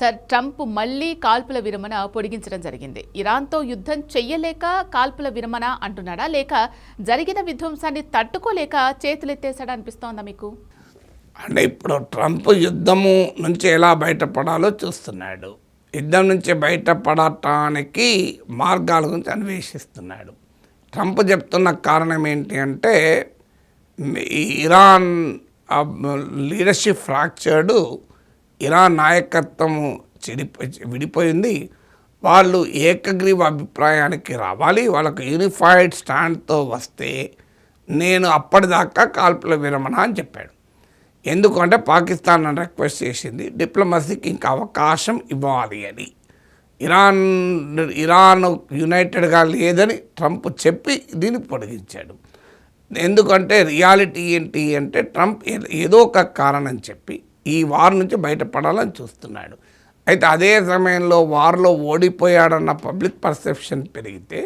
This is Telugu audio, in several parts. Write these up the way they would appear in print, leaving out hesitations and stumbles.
సార్, ట్రంప్ మళ్లీ కాల్పుల విరమణ పొడిగించడం జరిగింది. ఇరాన్తో యుద్ధం చెయ్యలేక కాల్పుల విరమణ అంటున్నాడా, లేక జరిగిన విధ్వంసాన్ని తట్టుకోలేక చేతులెత్తేసాడా అనిపిస్తోందా మీకు? అంటే ఇప్పుడు ట్రంప్ యుద్ధము నుంచి ఎలా బయటపడాలో చూస్తున్నాడు. యుద్ధం నుంచి బయటపడటానికి మార్గాల గురించి అన్వేషిస్తున్నాడు. ట్రంప్ చెప్తున్న కారణం ఏంటి అంటే, ఇరాన్ లీడర్షిప్ ఫ్రాక్చర్డు, ఇరాన్ నాయకత్వము విడిపోయింది. వాళ్ళు ఏకగ్రీవ అభిప్రాయానికి రావాలి, వాళ్ళకు యూనిఫైడ్ స్టాండ్తో వస్తే నేను అప్పటిదాకా కాల్పుల విరమణ అని చెప్పాడు. ఎందుకంటే పాకిస్తాన్ రిక్వెస్ట్ చేసింది, డిప్లొమసీకి ఇంకా అవకాశం ఇవ్వాలి అని. ఇరాన్ యునైటెడ్గా లేదని ట్రంప్ చెప్పి దీన్ని పొడిగించాడు. ఎందుకంటే రియాలిటీ ఏంటి అంటే, ట్రంప్ ఏదో ఒక కారణం చెప్పి ఈ వార్ నుంచి బయటపడాలని చూస్తున్నాడు. అయితే అదే సమయంలో వార్లో ఓడిపోయాడన్న పబ్లిక్ పర్సెప్షన్ పెరిగితే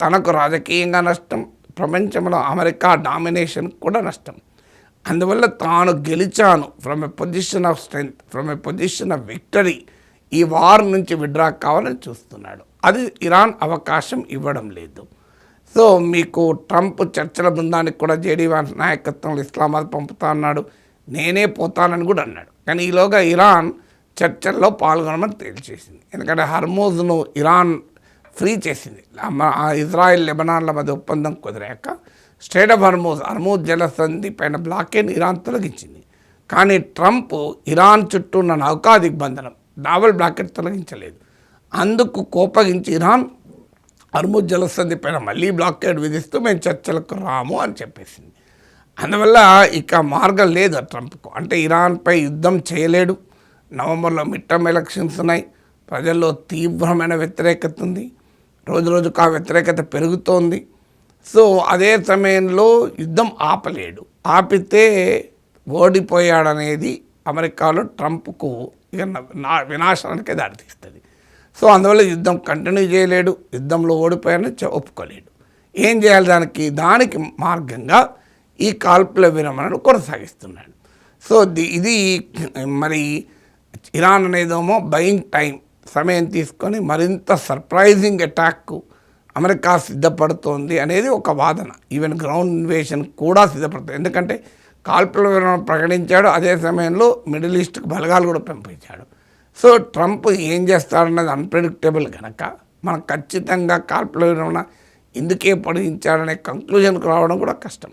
తనకు రాజకీయంగా నష్టం, ప్రపంచంలో అమెరికా డామినేషన్ కూడా నష్టం. అందువల్ల తాను గెలిచాను from a position of strength, from a position of victory, ఈ వార్ నుంచి విడ్రా కావాలని చూస్తున్నాడు. అది ఇరాన్ అవకాశం ఇవ్వడం లేదు. సో మీకు ట్రంప్ చర్చల బృందానికి కూడా జేడీ వాన్స్ నాయకత్వంలో ఇస్లామాబాద్ పంపుతా అన్నాడు, నేనే పోతానని కూడా అన్నాడు. కానీ ఈలోగా ఇరాన్ చర్చల్లో పాల్గొనమని తేల్చేసింది. ఎందుకంటే హర్మూజ్ను ఇరాన్ ఫ్రీ చేసింది. ఇజ్రాయెల్ లెబనాన్ల మధ్య ఒప్పందం కుదిరాక స్టేట్ ఆఫ్ హర్మూజ్ జలసంధి పైన బ్లాకేడ్ ఇరాన్ తొలగించింది. కానీ ట్రంప్ ఇరాన్ చుట్టూ ఉన్న నౌకా దిగ్బంధనం, నావల్ బ్లాకెట్ తొలగించలేదు. అందుకు కోపగించి ఇరాన్ హర్మూజ్ జలసంధి పైన మళ్ళీ బ్లాకేడ్ విధిస్తూ మేము చర్చలకు రాము అని చెప్పేసింది. అందువల్ల ఇక మార్గం లేదు ట్రంప్కు. అంటే ఇరాన్పై యుద్ధం చేయలేడు. నవంబర్లో మిడ్ టర్మ్ ఎలక్షన్స్ ఉన్నాయి. ప్రజల్లో తీవ్రమైన వ్యతిరేకత ఉంది. రోజు రోజుకు ఆ వ్యతిరేకత పెరుగుతోంది. సో అదే సమయంలో యుద్ధం ఆపలేడు. ఆపితే ఓడిపోయాడనేది అమెరికాలో ట్రంప్కు ఇక వినాశనానికే దారితీస్తుంది. సో అందువల్ల యుద్ధం కంటిన్యూ చేయలేడు, యుద్ధంలో ఓడిపోయాడని ఒప్పుకోలేడు. ఏం చేయాలి? దానికి మార్గంగా ఈ కాల్పుల విరమణను కొనసాగిస్తున్నాడు. సో ఇది మరి ఇరాన్ అనేదేమో బయింగ్ టైం, సమయం తీసుకొని మరింత సర్ప్రైజింగ్ అటాక్కు అమెరికా సిద్ధపడుతోంది అనేది ఒక వాదన. ఈవెన్ గ్రౌండ్ ఇన్వేషన్ కూడా సిద్ధపడుతుంది. ఎందుకంటే కాల్పుల విరమణ ప్రకటించాడు, అదే సమయంలో మిడిల్ ఈస్ట్కి బలగాలు కూడా పంపించాడు. సో ట్రంప్ ఏం చేస్తాడన్నది అన్ప్రెడిక్టబుల్ కనుక మనం ఖచ్చితంగా కాల్పుల విరమణ ఎందుకే పొడిగించాడనే కంక్లూజన్కి రావడం కూడా కష్టం.